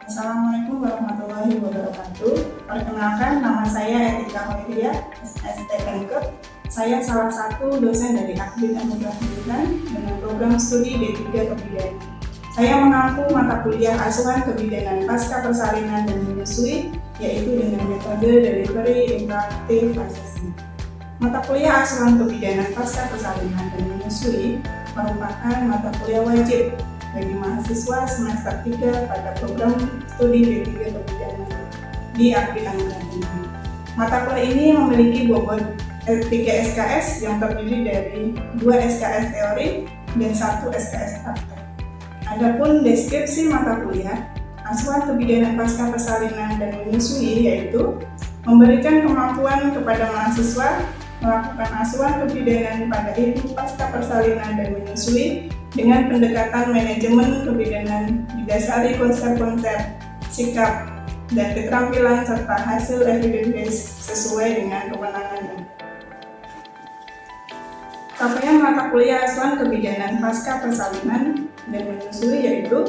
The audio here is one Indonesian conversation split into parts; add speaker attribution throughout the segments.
Speaker 1: Assalamualaikum warahmatullahi wabarakatuh. Perkenalkan, nama saya Etika Hoiria, STMK. Saya salah satu dosen dari Akademi Anugerah Pendidikan dengan program studi D3 Kebidanan. Saya mengampu mata kuliah asuhan kebidanan pasca persalinan dan menyusui, yaitu dengan metode delivery interaktif assessment. Mata kuliah asuhan kebidanan pasca persalinan dan menyusui merupakan mata kuliah wajib bagi mahasiswa semester 3 pada program studi D3 Kebidanan di Akademi Anugerah Pendidikan. Mata kuliah ini memiliki bobot 3 SKS yang terdiri dari 2 SKS teori dan 1 SKS praktek. Adapun deskripsi mata kuliah asuhan kebidanan pasca persalinan dan menyusui yaitu memberikan kemampuan kepada mahasiswa melakukan asuhan kebidanan pada ibu pasca persalinan dan menyusui dengan pendekatan manajemen kebidanan didasari konsep-konsep, sikap, dan keterampilan serta hasil evidence-based sesuai dengan kewenangannya. Capaian mata kuliah asuhan kebidanan pasca persalinan dan menyusui yaitu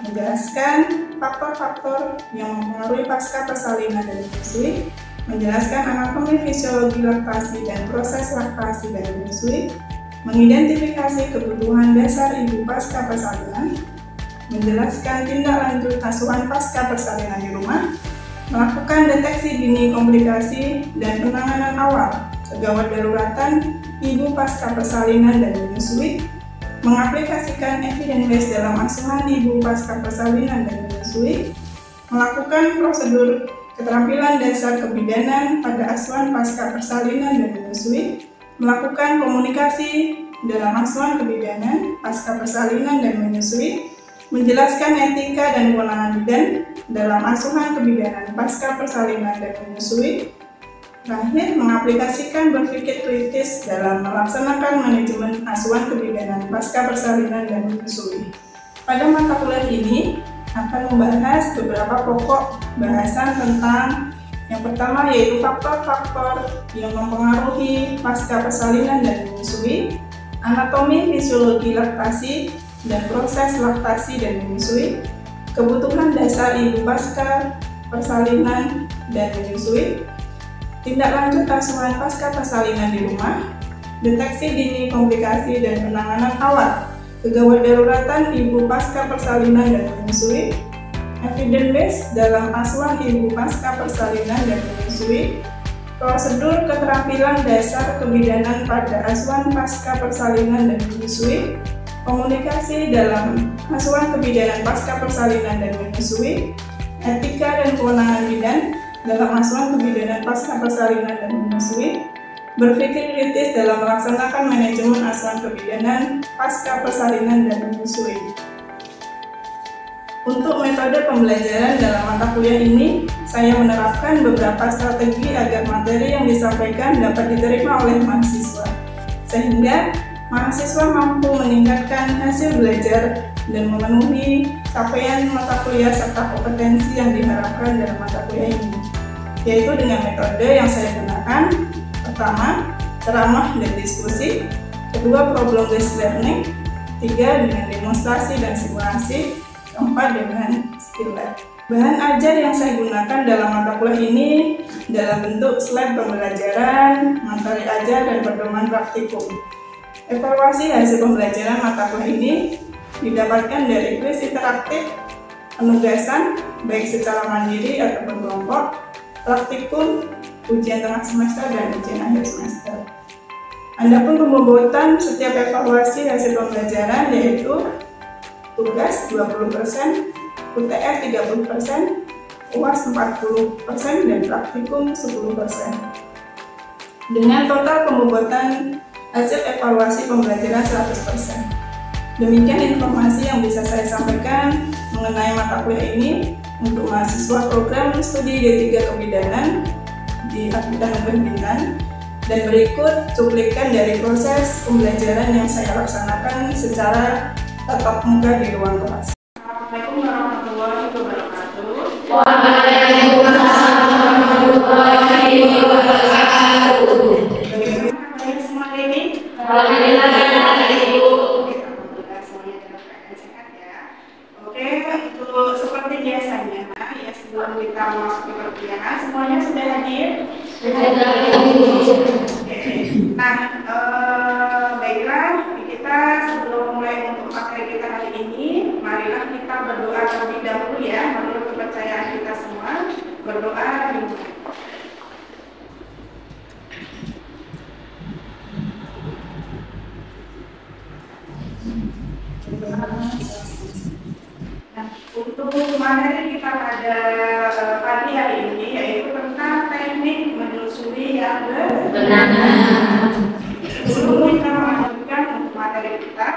Speaker 1: menjelaskan faktor-faktor yang mempengaruhi pasca persalinan dan menyusui, menjelaskan anatomi fisiologi laktasi dan proses laktasi dan menyusui, mengidentifikasi kebutuhan dasar ibu pasca persalinan, menjelaskan tindak lanjut asuhan pasca persalinan di rumah, melakukan deteksi dini komplikasi dan penanganan awal kegawat daruratan ibu pasca persalinan dan menyusui, mengaplikasikan evidence dalam asuhan ibu pasca persalinan dan menyusui, melakukan prosedur keterampilan dasar kebidanan pada asuhan pasca persalinan dan menyusui, melakukan komunikasi dalam asuhan kebidanan pasca persalinan dan menyusui, menjelaskan etika dan kewenangan bidan dalam asuhan kebidanan pasca persalinan dan menyusui, terakhir mengaplikasikan berpikir kritis dalam melaksanakan manajemen asuhan kebidanan pasca persalinan dan menyusui. Pada mata kuliah ini akan membahas beberapa pokok bahasan tentang yang pertama yaitu faktor-faktor yang mempengaruhi pasca persalinan dan menyusui, anatomi fisiologi laktasi dan proses laktasi dan menyusui, kebutuhan dasar ibu pasca persalinan dan menyusui, tindak lanjut asuhan pasca persalinan di rumah, deteksi dini komplikasi dan penanganan awal kegawat daruratan ibu pasca persalinan dan menyusui, evidence-based dalam asuhan ibu pasca persalinan dan menyusui, prosedur keterampilan dasar kebidanan pada asuhan pasca persalinan dan menyusui, komunikasi dalam asuhan kebidanan pasca persalinan dan menyusui, etika dan kewenangan bidan dalam asuhan kebidanan pasca persalinan dan menyusui, berpikir kritis dalam melaksanakan manajemen asuhan kebidanan pasca persalinan dan menyusui. Untuk metode pembelajaran dalam mata kuliah ini, saya menerapkan beberapa strategi agar materi yang disampaikan dapat diterima oleh mahasiswa, sehingga mahasiswa mampu meningkatkan hasil belajar dan memenuhi capaian mata kuliah serta kompetensi yang diharapkan dalam mata kuliah ini, yaitu dengan metode yang saya gunakan. Pertama, ceramah dan diskusi. Kedua, problem based learning. Tiga, dengan demonstrasi dan simulasi. Keempat, dengan skill lab. Bahan ajar yang saya gunakan dalam mata kuliah ini dalam bentuk slide pembelajaran, materi ajar, dan pedoman praktikum. Evaluasi hasil pembelajaran mata kuliah ini didapatkan dari kuis interaktif, penugasan, baik secara mandiri ataupun kelompok, praktikum, ujian tengah semester, dan ujian akhir semester. Adapun pembobotan setiap evaluasi hasil pembelajaran yaitu tugas 20%, UTS 30%, UAS 40%, dan praktikum 10%. Dengan total pembobotan hasil evaluasi pembelajaran 100%. Demikian informasi yang bisa saya sampaikan mengenai mata kuliah ini untuk mahasiswa program studi D3 Kebidanan di Akademi Anugerah Pendidikan, dan berikut cuplikan dari proses pembelajaran yang saya laksanakan secara tatap muka di ruang kelas. Assalamualaikum warahmatullahi wabarakatuh.
Speaker 2: Waalaikumsalam warahmatullahi wabarakatuh.
Speaker 1: Bagaimana semua ini?
Speaker 2: Alhamdulillah, Ibu.
Speaker 1: Alhamdulillah semuanya dalam keadaan sehat ya. Oke, itu seperti biasanya Nah, baiklah, kita sebelum mulai untuk materi kita hari ini, marilah kita berdoa terlebih dahulu ya, menurut kepercayaan kita semua, berdoa dimulai. Nah, untuk materi kita pada pagi hari ini yaitu tentang teknik menyusui yang benar. Sebelum kita melanjutkan untuk materi kita,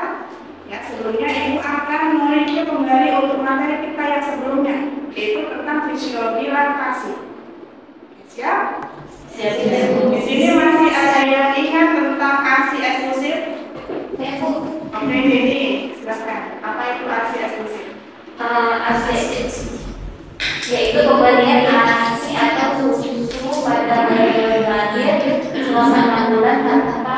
Speaker 1: ya sebelumnya Ibu akan mereview kembali untuk materi kita yang sebelumnya, yaitu tentang fisiologi laktasi. Siap?
Speaker 2: Siap.
Speaker 1: Di sini masih ada yang ingat tentang ASI eksklusif? Oke, jadi silakan. Apa itu ASI eksklusif?
Speaker 2: ASI yaitu pemberian ASI atau susu pada bayi lahir selama 6 bulan tanpa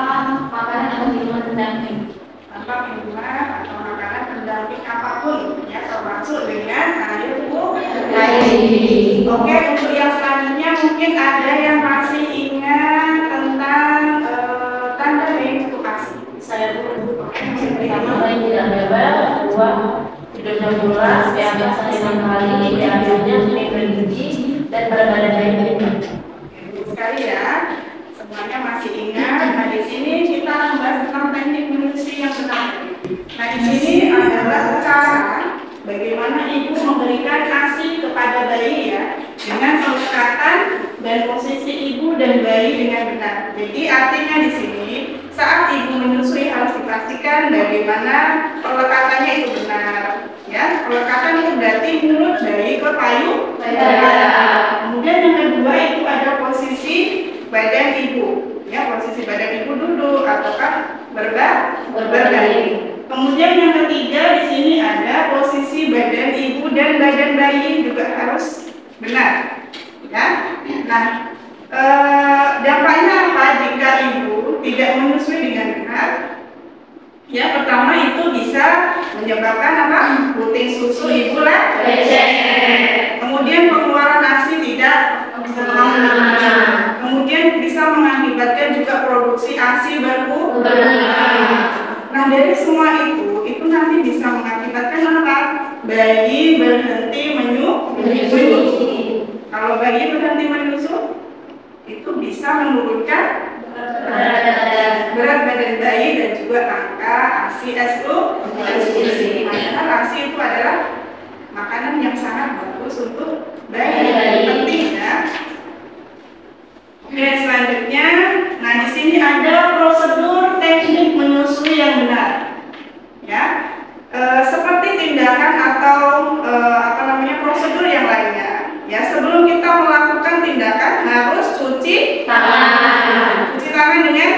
Speaker 2: makanan atau minuman pendamping.
Speaker 1: Tanpa minuman atau makanan pendamping apapun, ya termasuk dengan air putih. Oke, untuk yang selanjutnya mungkin ada yang masih ingat tentang tanda untuk ASI.
Speaker 2: Saya pertama bayi tidak bebas, kedua hidupnya bulas, PAP 5 kali, diambilnya bergigi dan berat badan bayi berubah.
Speaker 1: Sekali ya, semuanya masih ingat. Nah di sini kita membahas tentang teknik menyusui yang benar. Nah di sini adalah cara bagaimana ibu memberikan ASI kepada bayi ya, dengan pelekatan dan posisi ibu dan bayi dengan benar. Jadi artinya di sini saat ibu menyusui harus dipastikan bagaimana pelekatannya itu benar. Ya, pelekatan itu berarti mulut bayi ke payung. Kemudian yang kedua itu ada posisi badan ibu. Ya, posisi badan ibu duduk ataukah berbaring. Kemudian yang ketiga di sini ada posisi badan ibu dan badan bayi juga harus benar. Ya. Nah, dampaknya apa jika ibu tidak menyusui dengan benar? Ya, pertama itu bisa menyebabkan apa? Puting susu ibu lah. Kemudian pengeluaran ASI tidak normal. Kemudian bisa mengakibatkan juga produksi ASI berkurang. Nah, dari semua itu nanti bisa mengakibatkan apa? Bayi berhenti menyusui. Kalau bayi berhenti menyusui, itu bisa menurunkan berat badan bayi dan juga angka ASI eksklusif. Padahal ASI itu adalah makanan yang sangat bagus untuk bayi. Penting ya. Oke, selanjutnya, nah di sini ada prosedur teknik menyusui yang benar. Ya, seperti tindakan atau prosedur yang lainnya. Ya, sebelum kita melakukan tindakan harus cuci tangan. Cuci tangan dengan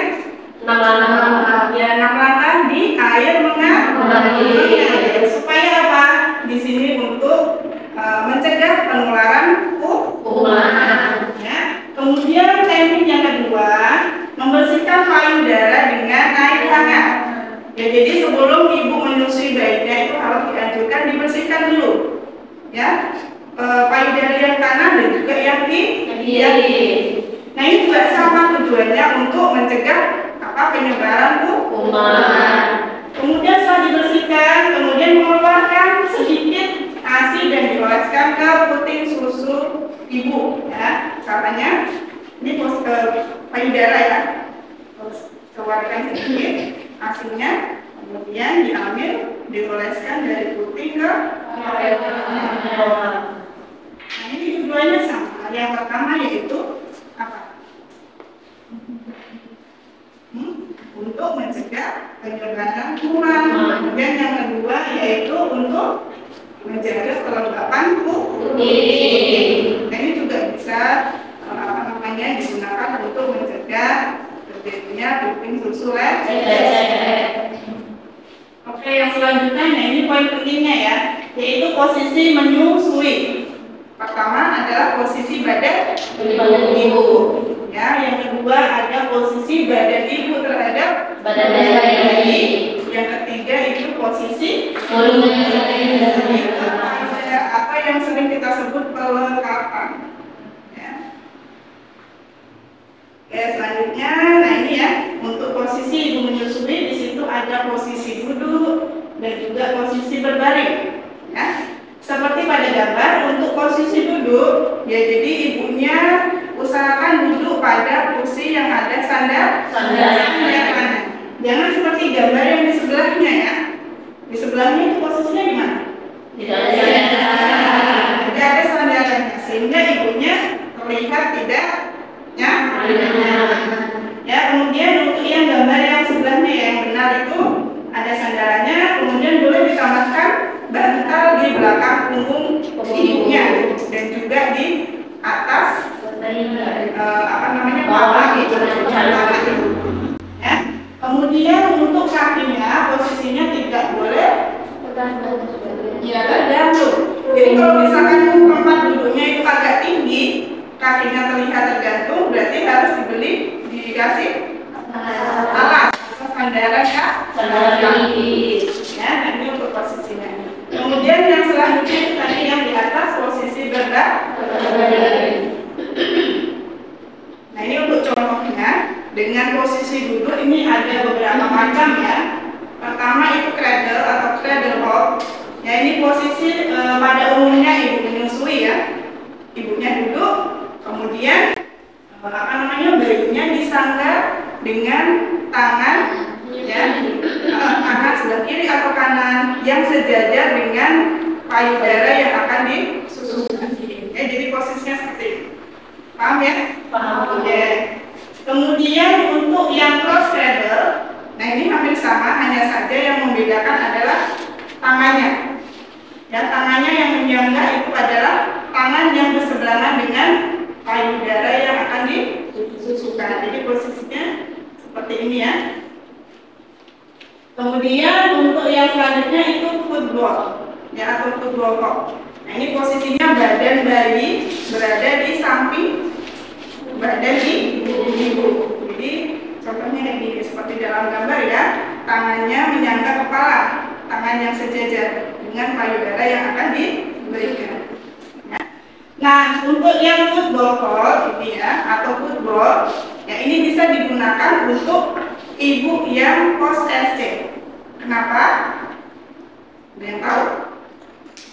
Speaker 2: 6 langkah.
Speaker 1: Ya, 6 langkah di air mengalir. Supaya apa? Di sini untuk mencegah penularan kuman. Ya. Kemudian teknik yang kedua, membersihkan payudara dengan air hangat. Ya, jadi sebelum ibu menyusui bayinya itu harus dianjurkan dibersihkan dulu. Ya, payudara yang kanan dan juga yang kiri. Nah, ini juga sama tujuannya untuk mencegah penyebaran kuman. Kemudian setelah dibersihkan, kemudian mengeluarkan sedikit ASI dan dioleskan ke puting susu ibu. Ya, caranya ini payudara ya, keluarkan sedikit ASI-nya, kemudian diambil, dioleskan dari puting ke bawah. Nah, ini tujuannya sama. Yang pertama yaitu apa? Untuk mencegah penyebaran kuman. Kemudian yang kedua yaitu untuk menjaga kelembapan kulit. Nah, ini juga bisa digunakan untuk mencegah terjadinya puting susu Oke, yang selanjutnya, nah ini poin pentingnya ya, yaitu posisi menyusui. Pertama adalah posisi badan ibu. Ya, yang kedua ada posisi badan ibu terhadap badan bayi. Yang ketiga itu posisi apa yang sering kita sebut pelekatan. Ya. Selanjutnya, nah ini ya, untuk posisi ibu menyusui, di situ ada posisi duduk dan juga posisi berbaring. Ya. Seperti pada gambar, untuk posisi duduk, ya jadi ibunya usahakan duduk pada kursi yang ada sandal kanan. Jangan seperti gambar yang di sebelahnya ya. Di sebelahnya itu posisinya di mana? Tidak ada sandarannya, sehingga ibunya terlihat tidak ya. Ya, kemudian untuk yang gambar yang sebelahnya yang benar itu ada sandarannya, kemudian boleh ditambahkan bantal di belakang punggung ibunya dan juga di atas paha gitu. Ya. Kemudian untuk kakinya posisinya tidak boleh tergantung. Jadi kalau misalkan tempat duduknya itu agak tinggi, kakinya terlihat tergantung, berarti harus dikasih alas atau sandaran kaki. Ya, ini untuk posisinya. Kemudian yang selanjutnya itu tadi yang di atas posisi berbaring. Nah, ini untuk contohnya dengan posisi duduk ini ada beberapa macam ya. Pertama itu cradle atau cradle hold. Ya, ini posisi pada umumnya ibu menyusui ya. Ibunya duduk, kemudian bayinya disangga dengan tangan ya, tangan sebelah kiri atau kanan yang sejajar dengan payudara yang akan disusukan. Ya, jadi posisinya seperti ini. Paham ya? Paham. Ya. Kemudian untuk yang cross cradle, nah ini hampir sama, hanya saja yang membedakan adalah tangannya. Ya, tangannya yang menyangga itu adalah tangan yang bersebelahan dengan payudara yang akan disusukan. Jadi posisinya seperti ini ya. Kemudian untuk yang selanjutnya itu football ya, atau football cock. Nah, ini posisinya badan bayi berada di samping badan ibu. Jadi contohnya kayak gini, seperti dalam gambar ya, tangannya menyangga kepala, tangan yang sejajar dengan payudara yang akan diberikan. Nah, untuk yang football court ini ya, atau football, ya ini bisa digunakan untuk ibu yang post SC. Kenapa? Ada yang tahu?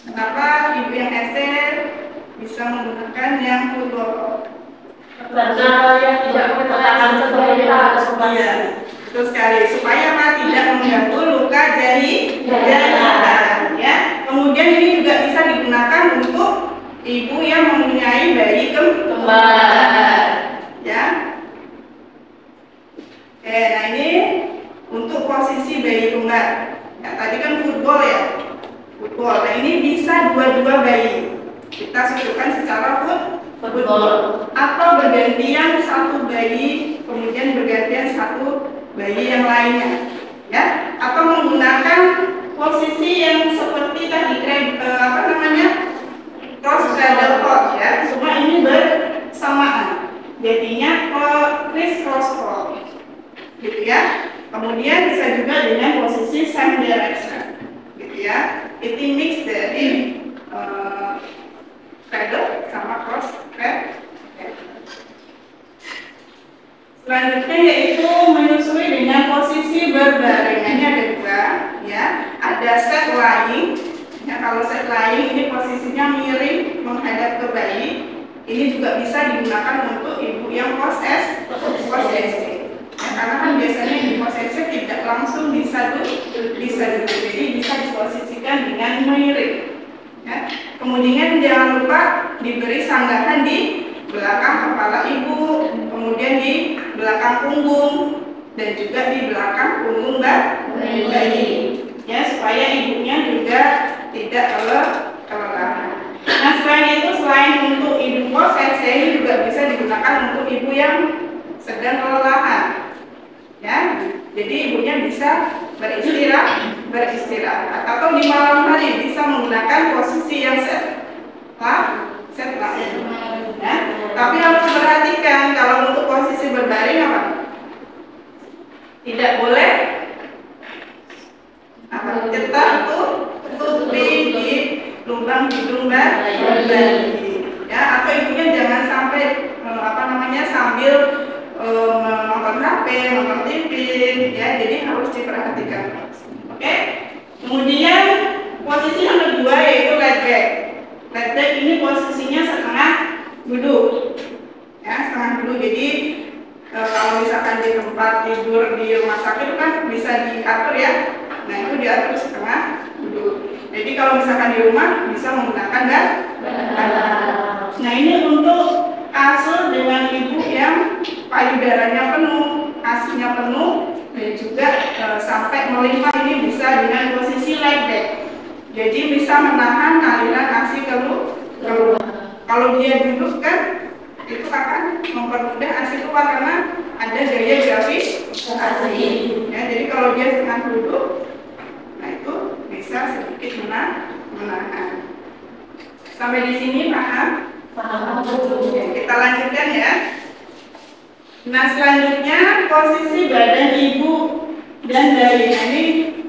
Speaker 1: Kenapa ibu yang SC bisa menggunakan yang football court?
Speaker 2: Karena yang tidak menggunakan
Speaker 1: iya, betul sekali. Supaya apa? Tidak mengganggu luka jari ya. Kemudian ini juga bisa digunakan untuk ibu yang mempunyai bayi kembar ya. Nah ini untuk posisi bayi kembar ya, tadi kan football ya, football. Nah ini bisa dua-dua bayi kita susukan secara football, atau bergantian satu bayi kemudian bergantian satu bayi yang lainnya ya, atau menggunakan posisi yang seperti tadi cross cradle hold ya, semua ini bersamaan, jadinya criss cross hold gitu ya. Kemudian bisa juga dengan posisi same direction gitu ya. Itu mix dari cradle sama cross cradle. Selanjutnya yaitu menyusui dengan posisi berbaring. Ini ada dua ya, ada set lying. Ya, kalau set lying ini posisinya miring menghadap ke bayi. Ini juga bisa digunakan untuk ibu yang post SC. Ya, karena kan biasanya di post SC tidak langsung bisa duduk, jadi bisa diposisikan dengan miring. Ya. Kemudian jangan lupa diberi sanggahan di belakang kepala ibu, kemudian di belakang punggung dan juga di belakang punggung bayi. Ya, supaya ibunya juga tidak kelelahan. Nah, selain itu, selain untuk ibu post SC, ini juga bisa digunakan untuk ibu yang sedang kelelahan. Ya, jadi ibunya bisa beristirahat atau di malam hari bisa menggunakan posisi yang set lying. Ya. Tapi harus perhatikan kalau untuk posisi berbaring apa? Tidak boleh cetak tutupin di lubang hidung bayi. Ya, atau ibunya jangan sampai sambil nonton HP, nonton TV, ya, jadi harus diperhatikan. Oke. Kemudian posisi yang kedua yaitu lat back. Lat back ini posisinya setengah duduk, ya, setengah duduk. Jadi kalau misalkan di tempat tidur di rumah sakit kan bisa diatur ya. Nah, itu diatur setengah duduk. Jadi kalau misalkan di rumah bisa menggunakan bantal. Nah, ini untuk kasur dengan ibu yang payudaranya penuh, ASI-nya penuh, dan juga sampai melimpah, ini bisa dengan posisi lat back. Jadi bisa menahan aliran ASI keluar. Kalau dia duduk kan itu akan mempermudah ASI keluar karena ada gaya gravitasi. Ya, jadi kalau dia setengah duduk, nah itu bisa sedikit menahan. Sampai di sini paham? Paham. Ya, kita lanjutkan ya. Nah, selanjutnya posisi badan ibu dan bayi. Nah, ini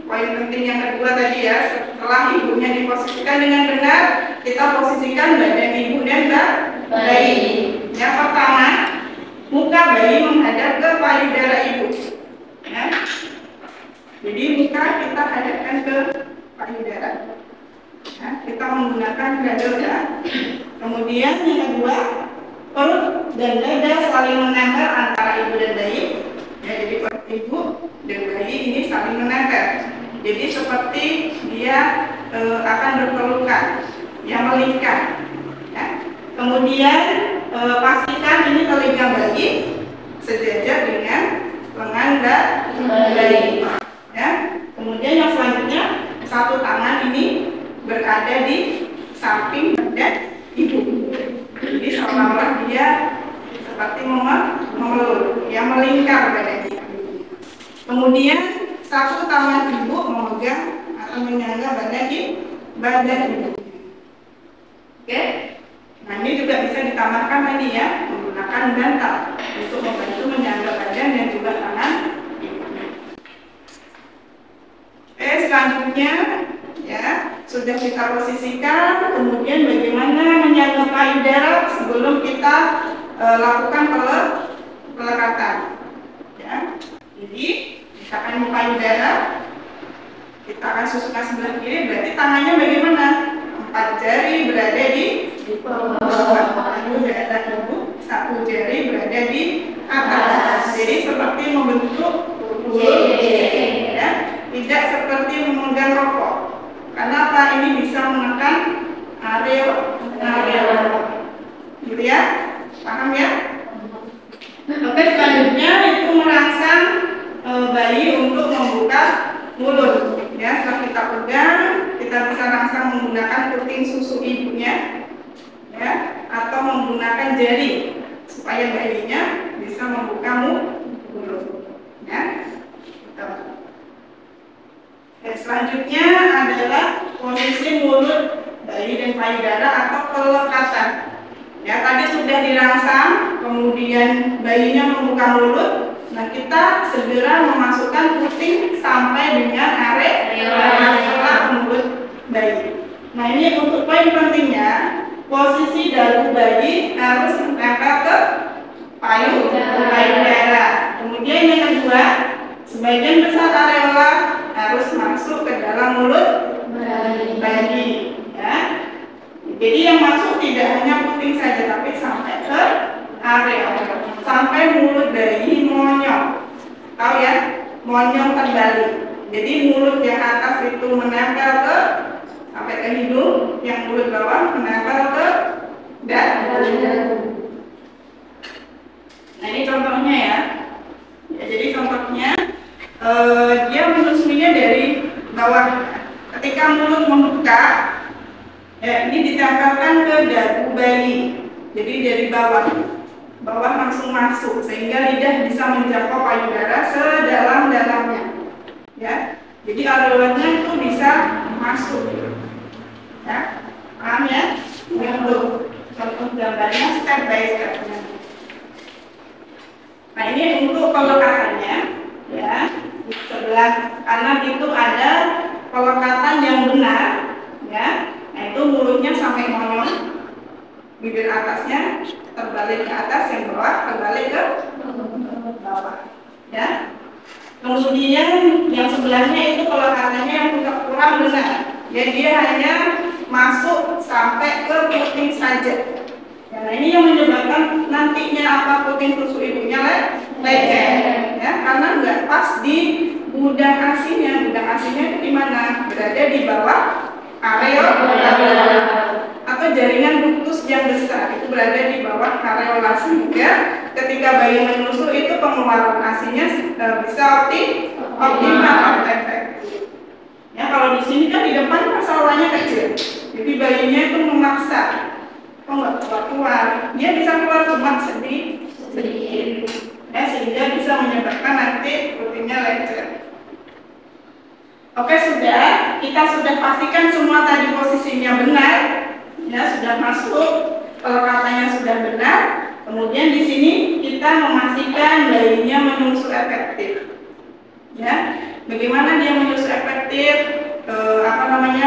Speaker 1: poin penting yang kedua tadi ya. Setelah ibunya diposisikan dengan benar, kita posisikan badan ibu dan bayi. Yang pertama, muka bayi menghadap ke payudara ibu. Ya. Jadi muka kita hadapkan ke payudara. Ya, kita menggunakan cradle ya. Kemudian yang kedua, perut dan dada saling menempel antara ibu dan bayi. Ya, jadi perut ibu dan bayi ini saling menempel. Jadi seperti dia akan berpelukan, ya, melingkar. Ya. Kemudian pastikan ini telinga bayi sejajar dengan lengan bayi. Ya. Kemudian yang selanjutnya, satu tangan ini berada di samping badan ibu. Jadi seolah-olah dia seperti memeluk, ya, melingkar badannya. Kemudian satu tangan ibu memegang atau menyangga badan ibu. Oke. Nah, ini juga bisa ditambahkan tadi ya, menggunakan bantal untuk membantu menyangga badan dan juga tangan ibu. Selanjutnya ya, sudah kita posisikan. Kemudian bagaimana menyangga payudara sebelum kita lakukan pelekatan. Ya. Jadi misalkan payudara kita akan susukkan sebelah kiri, berarti tangannya bagaimana? 4 jari berada di bawah payudara ibu, 1 jari berada di atas. Jadi seperti membentuk ya, tidak seperti memegang rokok. Karena apa? Ini bisa menekan area rokok. Gitu ya? Paham ya? Oke, selanjutnya itu merangsang bayi untuk membuka mulut. Ya, setelah kita pegang, kita bisa rangsang menggunakan puting susu ibunya, ya, atau menggunakan jari supaya bayinya bisa membuka mulut. Ya. Selanjutnya adalah posisi mulut bayi dan payudara atau pelekatan. Ya, tadi sudah dirangsang, kemudian bayinya membuka mulut. Nah, kita segera memasukkan puting sampai dengan area mulut bayi. Nah, ini untuk poin pentingnya, posisi dagu bayi harus menempel ke payudara. Kemudian yang kedua, sebagian besar areola harus masuk ke dalam mulut bayi. Ya. Jadi yang masuk tidak hanya puting saja, tapi sampai ke areola, sampai mulut bayi monyong. Tahu ya, monyong terbalik. Jadi mulut yang atas itu menempel ke sampai ke hidung, yang mulut bawah menempel ke dagu. Nah, ini contohnya ya. Ya, jadi contohnya dia menyusuinya dari bawah. Ketika mulut membuka, ya, ini ditempelkan ke dagu bayi. Jadi dari bawah langsung masuk sehingga lidah bisa menjangkau payudara sedalam-dalamnya. Ya, jadi areolanya itu bisa masuk. Ya, paham ya? Ini untuk contoh gambarnya step by step. Nah, ini untuk pelekatannya, ya, di sebelah kanan itu ada pelekatan yang benar, ya. Nah, itu mulutnya sampai monyong, bibir atasnya terbalik ke atas, yang bawah terbalik ke Kemudian yang sebelahnya itu kalau katanya yang kurang benar, ya dia hanya masuk sampai ke puting saja. Nah ini yang menyebabkan nantinya apa puting susu ibunya lecet, ya, karena nggak pas di gudang ASINY-nya. Gudang ASINY-nya di mana? Berada di bawah areola atau jaringan ductus yang besar, itu berada di bawah areola, sehingga ketika bayi menyusu itu pengeluaran ASINY-nya bisa optimal atau efektif. Ya kalau di sini kan di depan salurannya kecil, jadi bayinya itu memaksa, nggak keluar, dia bisa keluar cuma sedikit, ya, sehingga bisa menyebabkan nanti putingnya lecet. Oke, kita sudah pastikan semua tadi posisinya benar, ya sudah masuk, pelekatannya sudah benar. Kemudian di sini kita memastikan bayinya menyusu efektif. Ya, bagaimana dia menyusu efektif?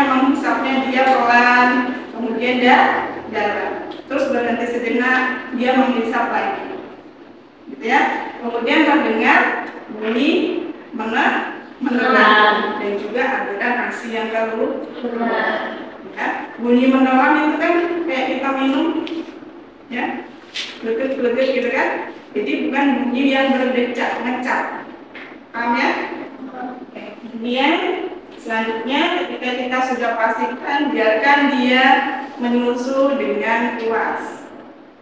Speaker 1: Menghisapnya dia pelan, kemudian darah. Terus berhenti sejenak, dia menghisap lagi, gitu ya. Kemudian terdengar bunyi menelan dan juga aliran ASI yang keluar. Ya, bunyi menelan itu kan kayak kita minum, ya, gledek gitu kan. Jadi bukan bunyi yang berdecak ngecap, paham ya? Kemudian selanjutnya ketika kita sudah pastikan, biarkan dia menyusu dengan puas.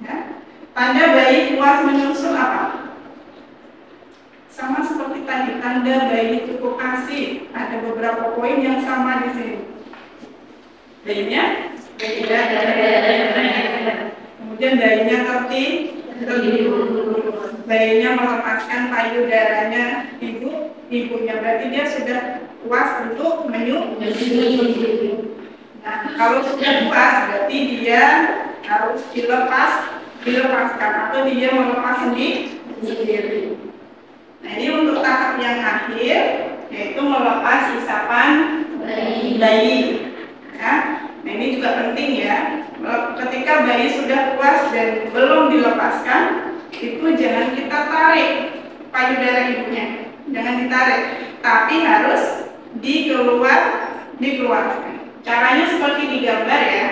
Speaker 1: Ya. Tanda bayi puas menyusu apa? Sama seperti tadi, tanda bayi cukup ASI. Ada beberapa poin yang sama di sini. Bayinya tidak. Kemudian bayinya tertidur. Bayinya melepaskan payudaranya ibunya, berarti dia sudah puas untuk menyusui. Nah, kalau sudah puas berarti dia harus dilepaskan atau dia melepas sendiri. Nah, ini untuk tahap yang akhir, yaitu melepas isapan bayi. Ya. Nah, ini juga penting ya. Ketika bayi sudah puas dan belum dilepaskan, itu jangan kita tarik payudara ibunya, jangan ditarik, tapi harus dikeluarkan. Caranya seperti di gambar ya.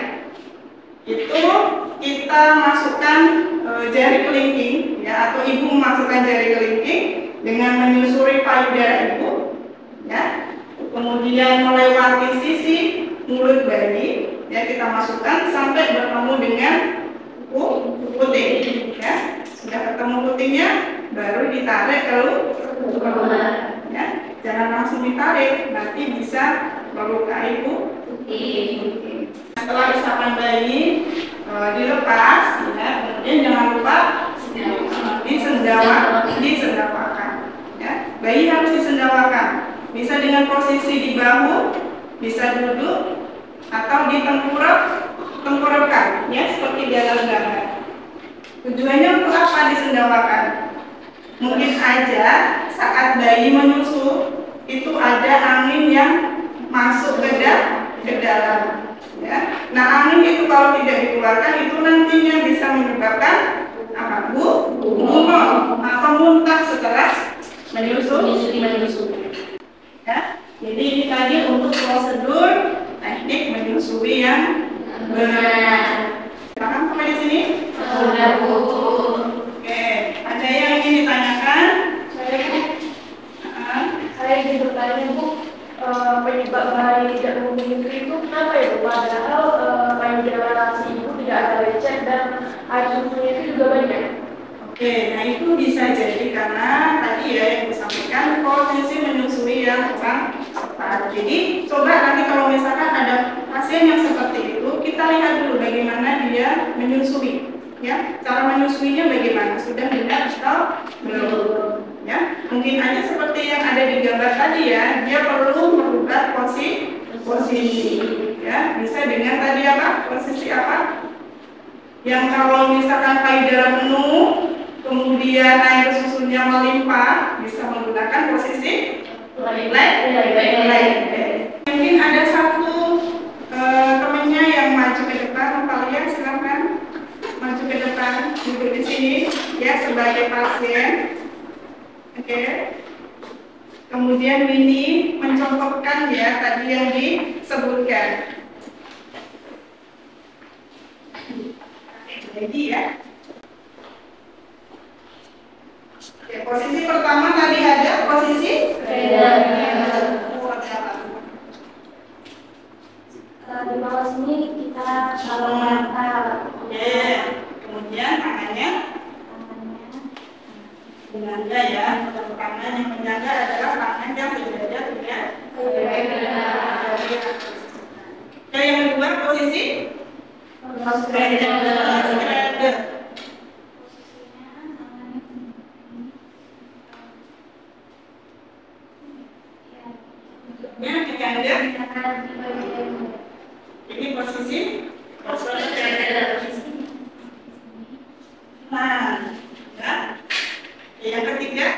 Speaker 1: Itu kita masukkan jari kelingking, ya, atau ibu memasukkan jari kelingking dengan menyusuri payudara ibu, ya. Kemudian melewati sisi mulut bayi, ya, kita masukkan sampai bertemu dengan puting, ya. Sudah ketemu putingnya, baru ditarik keluar, ya. Jangan langsung ditarik, nanti bisa melukai puting. Setelah isapan bayi dilepas, ya, kemudian jangan lupa disendawakan. Ya. Bayi harus disendawakan. Bisa dengan posisi di bahu, bisa duduk, atau ditengkurapkan, ya, seperti di dalam gambar. Tujuannya untuk apa disendawakan? Mungkin aja saat bayi menyusu itu ada angin yang masuk ke dalam. Ya. Nah, angin itu kalau tidak dikeluarkan itu nantinya bisa menyebabkan apa? Gumoh atau muntah setelah menyusu. Ya. Jadi ini tadi untuk prosedur teknik menyusui yang benar. Paham sampai di sini?
Speaker 2: Sudah, Bu.
Speaker 1: Oke, ada yang ingin ditanyakan?
Speaker 3: Saya ingin bertanya, Bu, penyebab bayi tidak mau menyusui itu kenapa ya, Bu? Padahal payudara si ibu tidak ada lecet dan air susunya itu juga banyak.
Speaker 1: Oke, nah itu bisa jadi karena tadi ya yang disampaikan posisi menyusui yang kurang tepat. Jadi coba nanti kalau misalkan ada pasien yang seperti itu, kita lihat dulu bagaimana dia menyusui. Ya, cara menyusuinya bagaimana? Sudah benar atau belum? Ya, mungkin aja seperti yang ada di gambar tadi ya, dia perlu merubah posisi. Ya, bisa dengan tadi apa? Posisi apa? Yang kalau misalkan payudara penuh, kemudian air susunya melimpah, bisa menggunakan posisi Mungkin ada satu temannya yang maju ke depan, kalian silakan maju ke depan, duduk di sini ya sebagai pasien. Oke. Kemudian Winnie mencontohkan ya tadi yang disebutkan. Jadi ya. Oke, posisi pertama tadi ada posisi
Speaker 2: di bawah sini kita mengangkat.
Speaker 1: Oke, kemudian tangannya penyangga ya. Tangan yang penyangga adalah tangan yang sejajar dengan Oke, yang kedua posisi Spreader. Ini posisi nah, ya. Yang ketiga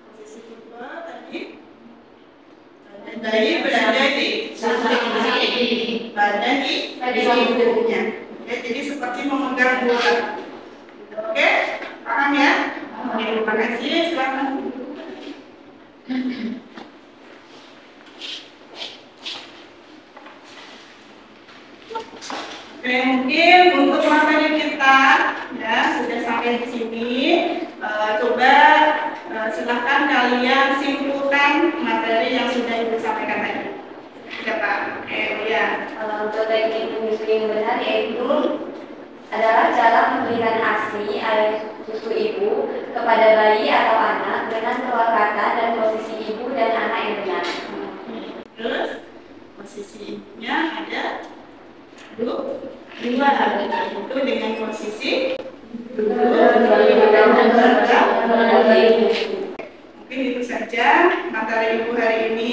Speaker 1: posisi football tadi. Dan bayi berada di badan di ibunya. Oke, jadi seperti memegang bola. Oke, paham ya? Oke, terima kasih. Silakan. Oke, mungkin untuk materi kita ya sudah sampai di sini. Coba silahkan kalian simpulkan materi yang sudah Ibu sampaikan tadi. Siapa? Oke, ya.
Speaker 2: Untuk teknik menyusui yang benar yaitu adalah cara memberikan ASI air susu ibu kepada bayi atau anak dengan kelekatan dan posisi ibu dan anak yang benar.
Speaker 1: Terus posisi ibunya ada dua, itu dengan posisi mungkin itu saja materi ibu hari ini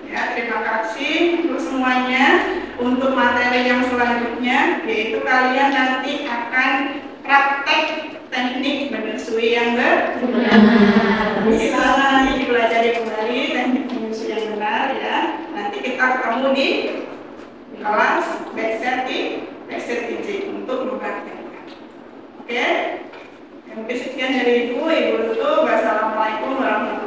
Speaker 1: ya. Terima kasih untuk semuanya. Untuk materi yang selanjutnya yaitu kalian nanti akan praktek teknik menyusui yang benar. Bisa dipelajari kembali teknik menyusui yang benar ya. Nanti kita ketemu di kelas backset DJ untuk mempraktekkan. Oke? Mungkin sekian dari Ibu tutup. Wassalamualaikum warahmatullahi wabarakatuh.